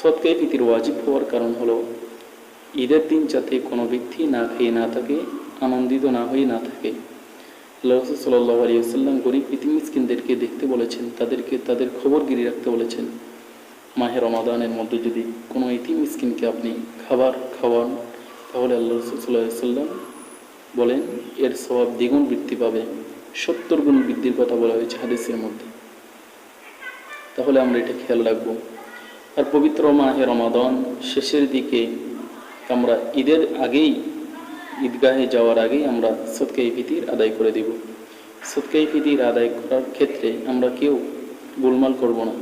সদকায়ে ফিতির ওয়াজিব হওয়ার কারণ হলো ঈদের দিন যাতে কোনো ব্যক্তি না খেয়ে না থাকে, আনন্দিত না হয়ে না থাকে। আল্লাহ রাসূল সাল্লাল্লাহু আলাইহি ওয়াসাল্লাম গরিব ইতিম মিসকিনদেরকে দেখতে বলেছেন, তাদেরকে তাদের খবরগিরি রাখতে বলেছেন। মাহে রমাদানের মধ্যে যদি কোনো ইতিম মিসকিনকে আপনি খাবার খাওয়ান, তাহলে আল্লাহ রাসূল সাল্লাল্লাহু আলাইহি ওয়াসাল্লাম বলেন এর সওয়াব দ্বিগুণ বৃদ্ধি পাবে। 70 গুণ বৃদ্ধির কথা বলা হয়েছে হাদিসের মধ্যে। তাহলে আমরা এটা খেয়াল রাখবো। আর পবিত্র মাহে রমাদান শেষের দিকে আমরা ঈদের আগেই, ঈদগাহে যাওয়ার আগেই আমরা সদকায়ে ফিতির আদায় করে দেব। সদকায়ে ফিতির আদায় করার ক্ষেত্রে আমরা কেউ গোলমাল করব না।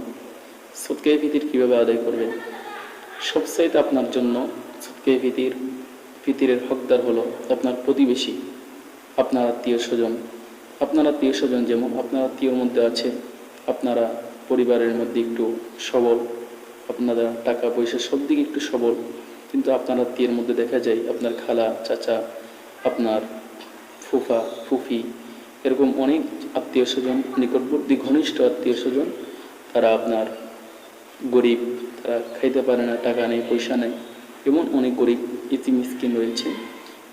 সদকায়ে ফিতির কীভাবে আদায় করবেন? সবচাইতে আপনার জন্য সদকায়ে ফিতিরের হকদার হলো আপনার প্রতিবেশী, আপনার আত্মীয় স্বজন। আপনার আত্মীয় স্বজন যেমন আপনার আত্মীয়র মধ্যে আছে আপনারা পরিবারের মধ্যে একটু সবল, আপনারা টাকা পয়সা সব দিকে একটু সবল, কিন্তু আপনার আত্মীয়ের মধ্যে দেখা যায় আপনার খালা, চাচা, আপনার ফুফা, ফুফি, এরকম অনেক আত্মীয় স্বজন, নিকটবর্তী ঘনিষ্ঠ আত্মীয় স্বজন, তারা আপনার গরিব, তারা খাইতে পারে না, টাকা নেই, পয়সা নেই, এমন অনেক গরিব ইতিম মিসকিন রয়েছে।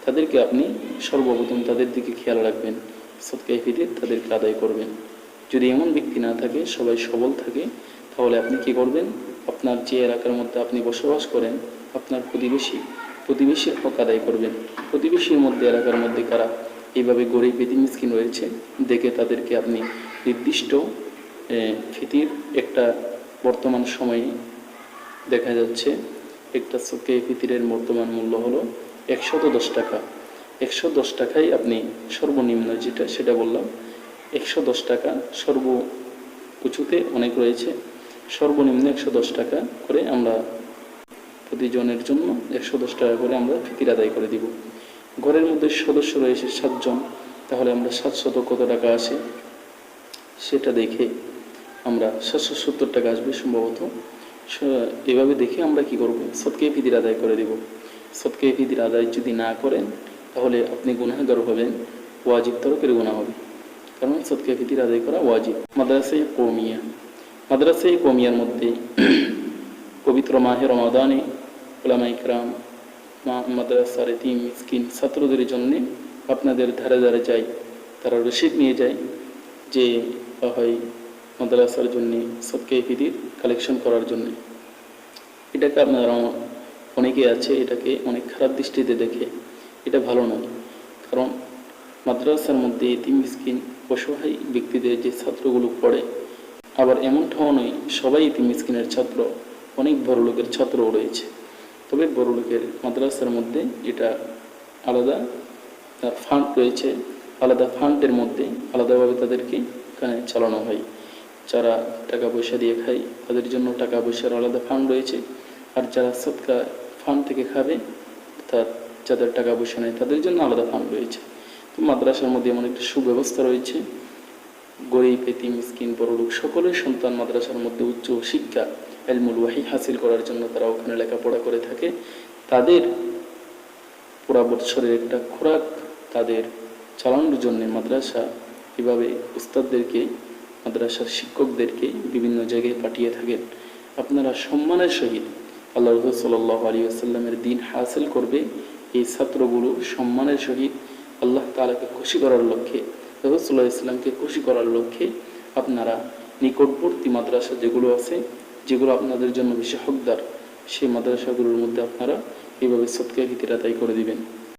তাদেরকে আপনি সর্বপ্রথম তাদের দিকে খেয়াল রাখবেন, সদকায়ে ফিতির তাদেরকে আদায় করবেন। যদি এমন ব্যক্তি না থাকে, সবাই সবল থাকে, তাহলে আপনি কি করবেন? আপনার যে এলাকার মধ্যে আপনি বসবাস করেন, আপনার প্রতিবেশীর হক আদায় করবেন। প্রতিবেশীর মধ্যে, এলাকার মধ্যে কারা এইভাবে গরিব ইতিম মিসকিন রয়েছে, দেখে তাদেরকে আপনি নির্দিষ্ট ফিতির একটা, বর্তমান সময়ে দেখা যাচ্ছে একটা সদকায়ে ফিতিরের বর্তমান মূল্য হলো 110 টাকা। 110 টাকায় আপনি সর্বনিম্ন যেটা সেটা বললাম, 110 টাকা, সর্ব উঁচুতে অনেক রয়েছে, সর্বনিম্ন 110 টাকা করে আমরা প্রতিজনের জন্য 110 টাকা করে আমরা ফিতির আদায় করে দিব। ঘরের মধ্যে সদস্য রয়েছে 7 জন, তাহলে আমরা 700 কত টাকা আসে সেটা দেখে আমরা 770 টাকা আসবে সম্ভবত। এভাবে দেখে আমরা কি করব? সদকায়ে ফিতির আদায় করে দেব। সদকায়ে ফিতির আদায় যদি না করেন, তাহলে আপনি গুনাহগার হবেন, ওয়াজিব তরকের গুনাহ হবে, কারণ সদকায়ে ফিতির আদায় করা ওয়াজিব। মাদ্রাসায়ে কওমিয়ার মধ্যে পবিত্র মাহে রমাদানে উলামায়ে কেরাম মাদ্রাসার ইতিম মিসকিন ছাত্রদের জন্য আপনাদের ধারে ধারে যায়, তারা রসিদ নিয়ে যায় যে হয় মাদ্রাসার জন্য সদকায়ে ফিতির কালেকশন করার জন্য। এটাকে আপনারা অনেকে আছে এটাকে অনেক খারাপ দৃষ্টিতে দেখে, এটা ভালো নয়। কারণ মাদ্রাসার মধ্যে ইতিম মিসকিন অসহায় ব্যক্তিদের যে ছাত্রগুলো পড়ে, আবার এমনটাও নয় সবাই ইতিম মিসকিনের ছাত্র, অনেক বড় লোকের ছাত্রও রয়েছে। তবে বড় লোকের মাদ্রাসার মধ্যে এটা আলাদা তার ফান্ড রয়েছে, আলাদা ফান্ডের মধ্যে আলাদাভাবে তাদেরকে এখানে চালানো হয়। যারা টাকা পয়সা দিয়ে খায় তাদের জন্য টাকা পয়সার আলাদা ফান্ড রয়েছে, আর যারা সদকা ফান্ড থেকে খাবে, অর্থাৎ যাদের টাকা পয়সা নেই তাদের জন্য আলাদা ফান্ড রয়েছে। তো মাদ্রাসার মধ্যে এমন একটা সুব্যবস্থা রয়েছে, গরিব ইতিম মিসকিন বড়লোক সকলের সন্তান মাদ্রাসার মধ্যে উচ্চ শিক্ষা ইলমুল ওয়াহি হাসিল করার জন্য তারা ওখানে লেখাপড়া করে থাকে। তাদের পুরা বৎসরের একটা খোরাক তাদের চালানোর জন্য মাদ্রাসা এভাবে উস্তাদদেরকে, মাদ্রাসার শিক্ষকদেরকে বিভিন্ন জায়গায় পাঠিয়ে থাকেন। আপনারা সম্মানের সহিত আল্লাহ রাসূল সাল্লাল্লাহু আলাইহি ওয়াসাল্লামের দ্বীন হাসিল করবে, এই ছাত্রগুলো সম্মানের সহিত আল্লাহ তাআলাকে খুশি করার লক্ষ্যে, রাসূল সাল্লাল্লাহু আলাইহি ওয়াসাল্লামকে খুশি করার লক্ষ্যে আপনারা নিকটবর্তী মাদ্রাসা যেগুলো আছে, যেগুলো আপনাদের জন্য বেশি হকদার, সেই মাদ্রাসাগুলোর মধ্যে আপনারা এইভাবে সদকায়ে ফিতির আদায় করে দিবেন।